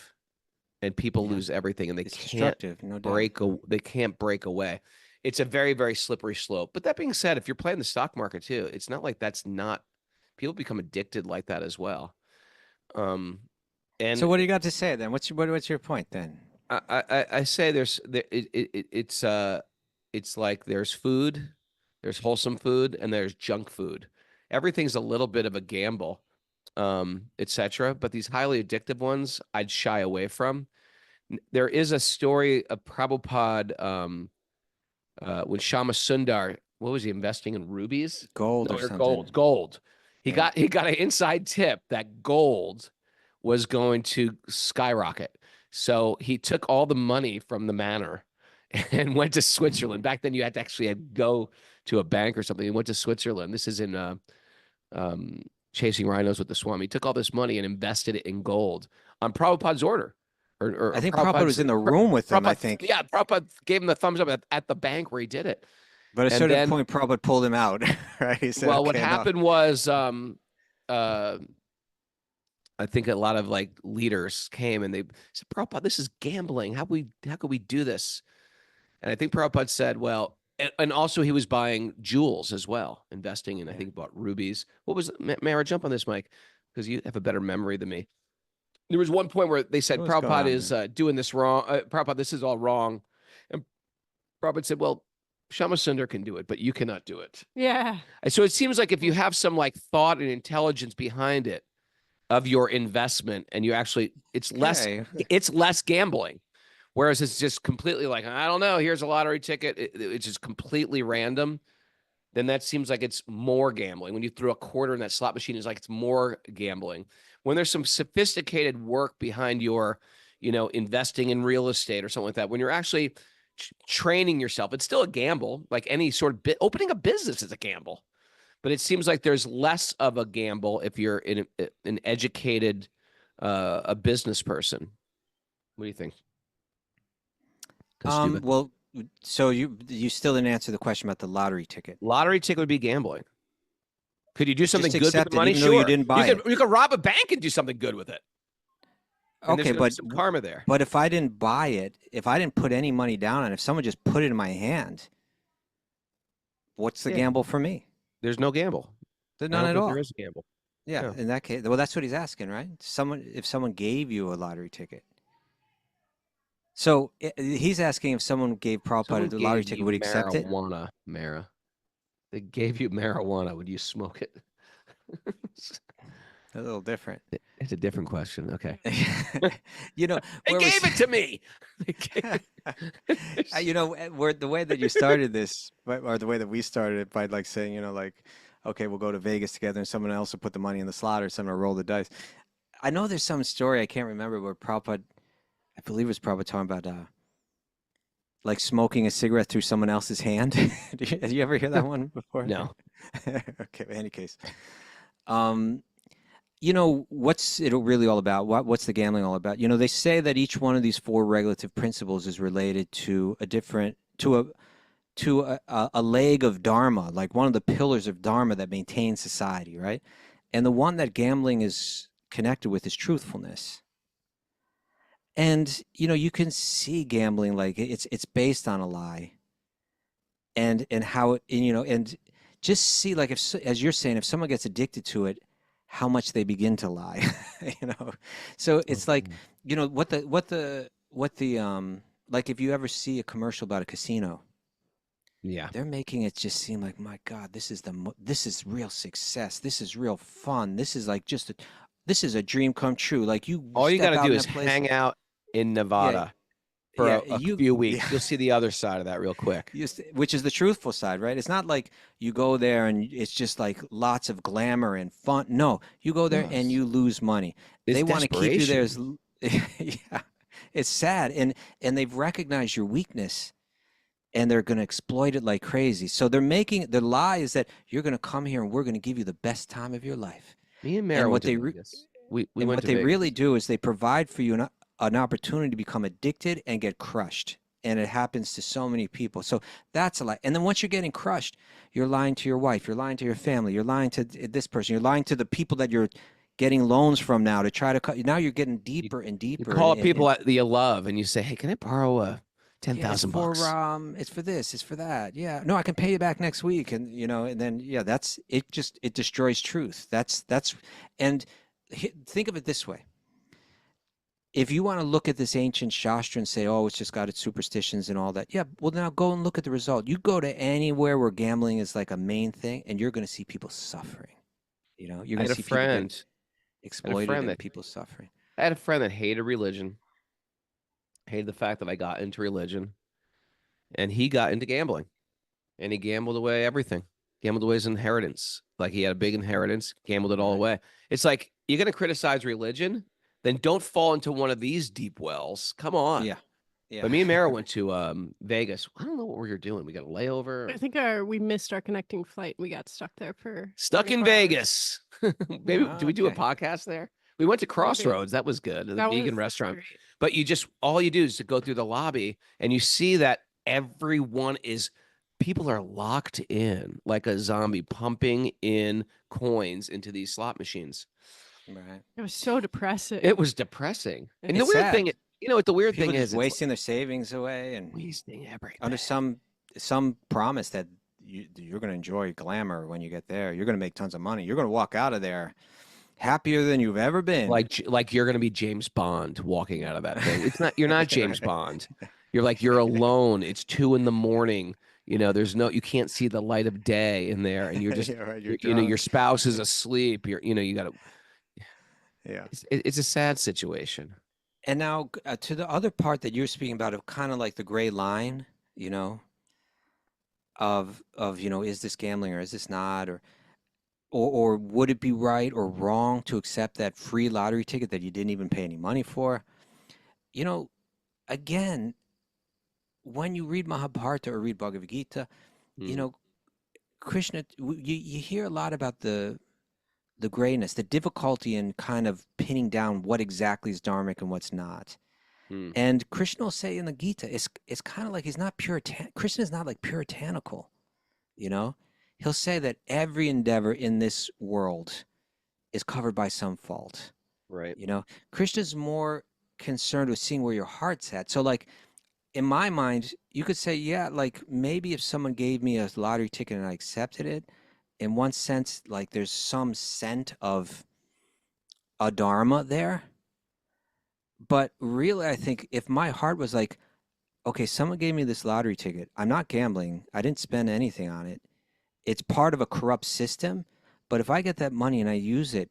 and people Yeah. lose everything and they It's can't destructive, no doubt. they can't break away. It's a very, very slippery slope. But that being said, if you're playing the stock market too, it's not like that's not people become addicted like that as well. And So what do you got to say then? What's your point then? I say it's like there's food, there's wholesome food, and there's junk food. Everything's a little bit of a gamble, etc. But these highly addictive ones, I'd shy away from. There is a story of Prabhupada when Shama Sundar, what was he investing in rubies? Gold No, or something? Gold. He Yeah. got an inside tip that gold was going to skyrocket. So he took all the money from the manor and went to Switzerland. Back then, you had to actually go to a bank or something. He went to Switzerland. This is in Chasing Rhinos with the Swami. He took all this money and invested it in gold on Prabhupada's order. Or I think Prabhupada was in the room with them, I think. Yeah, Prabhupada gave him the thumbs up at the bank where he did it. But at a And certain then- point, Prabhupada pulled him out, right? He said, Well, what "Okay, enough." happened was, I think a lot of like leaders came and they said, Prabhupada, this is gambling. How could we do this? And I think Prabhupada said, well, and also he was buying jewels as well, investing in, I think he bought rubies. What was, Mara, jump on this, Mike, because you have a better memory than me. There was one point where they said, What's going Prabhupada on, is doing this wrong. Prabhupada, this is all wrong. And Prabhupada said, well, Shamasundar can do it, but you cannot do it. Yeah. And so it seems like if you have some like thought and intelligence behind it of your investment, and you actually, it's less gambling. Whereas it's just completely like, I don't know, here's a lottery ticket. It's just completely random. Then that seems like it's more gambling. When you throw a quarter in that slot machine, it's like it's more gambling. When there's some sophisticated work behind your, investing in real estate or something like that, when you're actually training yourself, it's still a gamble. Like any sort of opening a business is a gamble. But it seems like there's less of a gamble if you're an educated, a business person. What do you think? Well, so you still didn't answer the question about the lottery ticket. Lottery ticket would be gambling. Could you do something Just good with accept the it, money? even though Sure. you didn't buy it. You could rob a bank and do something good with it. And Okay, there's gonna be some karma there. But if I didn't buy it, if I didn't put any money down, and if someone just put it in my hand, what's the gamble for me? There's no gamble. There's I none don't at think all. There is a gamble. Yeah, No. in that case, well, that's what he's asking, right? If someone gave you a lottery ticket. So he's asking if someone gave Prabhupada a lottery ticket, would he accept it? Marijuana, Mara. They gave you marijuana. Would you smoke it? A little different. It's a different question. Okay. They They gave it to me. where the way that you started this, or the way that we started it, by like saying, okay, we'll go to Vegas together, and someone else will put the money in the slot, or someone will roll the dice. I know there's some story, I can't remember, where Prabhupada, I believe it was Prabhupada talking about like smoking a cigarette through someone else's hand. Did you ever hear that one before? No. Okay, in any case. What's it really all about? What's the gambling all about? They say that each one of these four regulative principles is related to a leg of dharma, like one of the pillars of dharma that maintains society, right? And the one that gambling is connected with is truthfulness. And you can see gambling like it's based on a lie, and how it, and just see, like, as you're saying, if someone gets addicted to it, how much they begin to lie. So it's like, what the like, if you ever see a commercial about a casino, Yeah. they're making it just seem like, my God, this is real success. This is real fun. This is like this is a dream come true. Like, All you step got out to do in is that place, hang out in Nevada for a few weeks. You'll see the other side of that real quick. which is the truthful side, right? It's not like you go there and it's just like lots of glamour and fun. No, you go there and you lose money. It's They want to keep you there. desperation. Yeah, it's sad, and they've recognized your weakness, and they're going to exploit it like crazy. So the lie is that you're going to come here and we're going to give you the best time of your life. Me and Mara And went what to they Vegas. We and went what to they Vegas. really do is they provide for you an opportunity to become addicted and get crushed. And it happens to so many people. So that's a lie. And then once you're getting crushed, you're lying to your wife, you're lying to your family, you're lying to this person, you're lying to the people that you're getting loans from now to try to cut. Now you're getting deeper and You deeper. call up people that you love and you say, "Hey, can I borrow $10,000 bucks?" It's for this, it's for that. Yeah. No, I can pay you back next week. And and then that's it. It destroys truth. And think of it this way. If you want to look at this ancient Shastra and say, oh, it's just got its superstitions and all that, yeah, well, now go and look at the result. You go to anywhere where gambling is like a main thing, and you're going to see people suffering. You're I going had to a see people friend. get exploited and that- people suffering. I had a friend that hated religion, hated the fact that I got into religion, and he got into gambling, and he gambled away everything. Gambled away his inheritance. Like, he had a big inheritance, gambled it all Right. away. It's like, you're going to criticize religion, then don't fall into one of these deep wells. Come on. Yeah. Yeah. But me and Mara went to Vegas. I don't know what we were doing. We got a layover. I think we missed our connecting flight. We got stuck there for Stuck in 24 hours. Vegas. Maybe Oh, do we do a okay. podcast there? We went to Crossroads. That was good. The That vegan was restaurant. great. But all you do is to go through the lobby and you see that people are locked in like a zombie, pumping in coins into these slot machines. Right. It was so depressing. It was depressing. And the It's weird sad. thing, what the weird People thing just is, wasting their savings away and wasting everything. under some promise that you're going to enjoy glamour when you get there. You're going to make tons of money. You're going to walk out of there happier than you've ever been. Like you're going to be James Bond walking out of that thing. It's not. You're not James Bond. You're alone. It's 2 a.m. You can't see the light of day in there, and you're just, Yeah, right, your spouse is asleep. You got to. Yeah. It's a sad situation. And now to the other part that you're speaking about, of kind of like the gray line, of is this gambling or is this not, or would it be right or wrong to accept that free lottery ticket that you didn't even pay any money for? Again, when you read Mahabharata or read Bhagavad Gita, Krishna, you hear a lot about the grayness, the difficulty in kind of pinning down what exactly is dharmic and what's not. And Krishna will say in the Gita, it's kind of like he's not Krishna is not like puritanical, He'll say that every endeavor in this world is covered by some fault. Right. Krishna's more concerned with seeing where your heart's at. So like in my mind, you could say, yeah, like maybe if someone gave me a lottery ticket and I accepted it, in one sense, like there's some scent of a dharma there. But really, I think if my heart was like, okay, someone gave me this lottery ticket, I'm not gambling, I didn't spend anything on it, it's part of a corrupt system, but if I get that money and I use it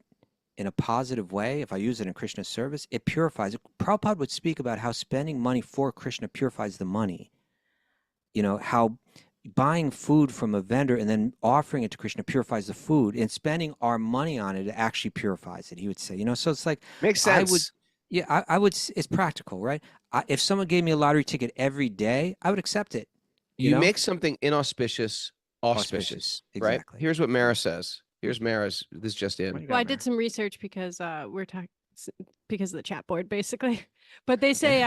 in a positive way, if I use it in Krishna's service, it purifies it. Prabhupada would speak about how spending money for Krishna purifies the money. How buying food from a vendor and then offering it to Krishna purifies the food, and spending our money on it actually purifies it, he would say. So it's like, Makes sense. I would, it's practical, right? If someone gave me a lottery ticket every day, I would accept it. You make something inauspicious auspicious, right? Exactly. Here's what Mara says. Here's Mara's. This just in. Well, I did some research because we're talking because of the chat board, basically. But they say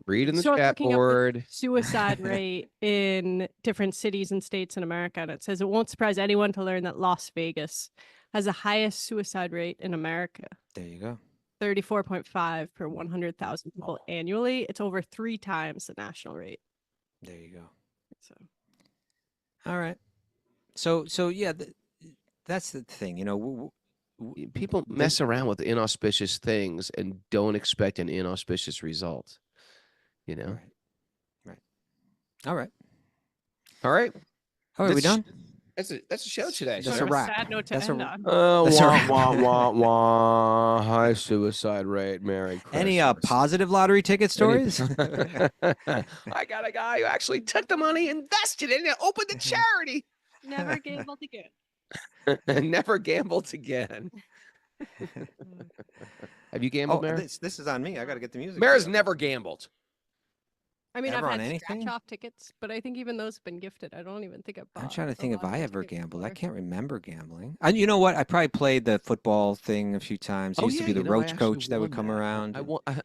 read in the so I was chat looking up the board. suicide rate in different cities and states in America, and it says it won't surprise anyone to learn that Las Vegas has the highest suicide rate in America. There you go. 34.5 per 100,000 people annually. It's over 3 times the national rate. There you go. So, all right. So yeah, that's the thing. People mess around with inauspicious things and don't expect an inauspicious result. Right. All right. All right. Are we done? That's a show today. That's sort a of wrap. sad note to That's end a- on. That's Wah, right. wah, wah, wah. High suicide rate. Merry Christmas. Any positive lottery ticket stories? I got a guy who actually took the money, invested it, and opened the charity. Never gambled again. Never gambled again. Have you gambled, Mara? This is on me. I got to get the music. Mara's never gambled. I mean, Ever I've on had anything? scratch-off tickets, but I think even those have been gifted. I don't even think I've bought I'm trying to a think if I lottery ever ticket gambled. I before. can't remember gambling. You know what? I probably played the football thing a few times. It used to be the I roach actually coach that would won come around. I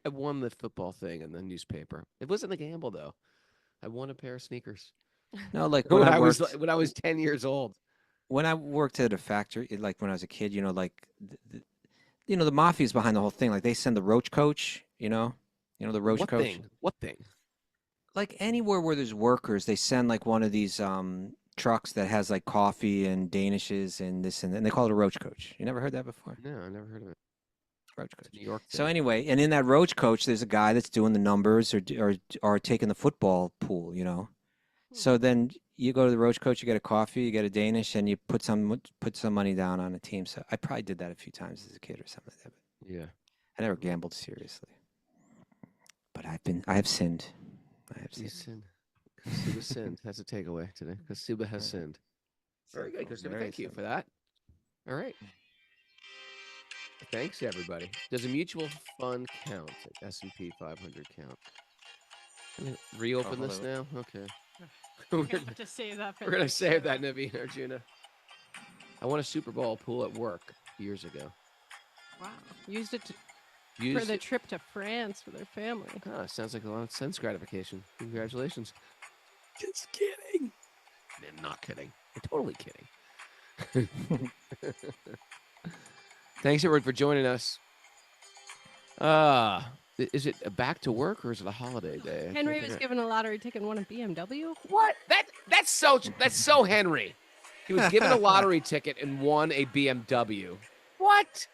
won the football thing in the newspaper. It wasn't a gamble though. I won a pair of sneakers. No, like When I worked, was 10 years old. when I worked at a factory, like when I was a kid, like the mafia's behind the whole thing. Like they send the roach coach, the roach What coach. thing? What thing? Like anywhere where there's workers, they send like one of these trucks that has like coffee and danishes and this and that. And they call it a roach coach. You never heard that before? No, I never heard of it. Roach coach. It's a New York. So thing. anyway, and in that roach coach, there's a guy that's doing the numbers or taking the football pool, So then you go to the roach coach, you get a coffee, you get a Danish, and you put some money down on a team. So I probably did that a few times as a kid or something like that. But Yeah. I never gambled seriously. But I have sinned. You sinned. Kasuba sinned. That's a takeaway today. Kasuba has sinned. Very good, Kasuba. Thank you for that. All right. Thanks, everybody. Does a mutual fund count? Like S&P 500 count? Gonna reopen hold this on. now? Okay. We're gonna have to save that for We're gonna next save show. that, Naveen Arjuna. I won a Super Bowl pool at work years ago. Wow. Used it for Used the it. trip to France with their family. Ah, sounds like a lot of sense gratification. Congratulations. Just kidding. I'm not kidding. I'm totally kidding. Thanks everyone for joining us. Is it a back to work or is it a holiday day? I Henry can't was figure- given a lottery ticket and won a BMW. What? That's so Henry. He was given a lottery ticket and won a BMW. What?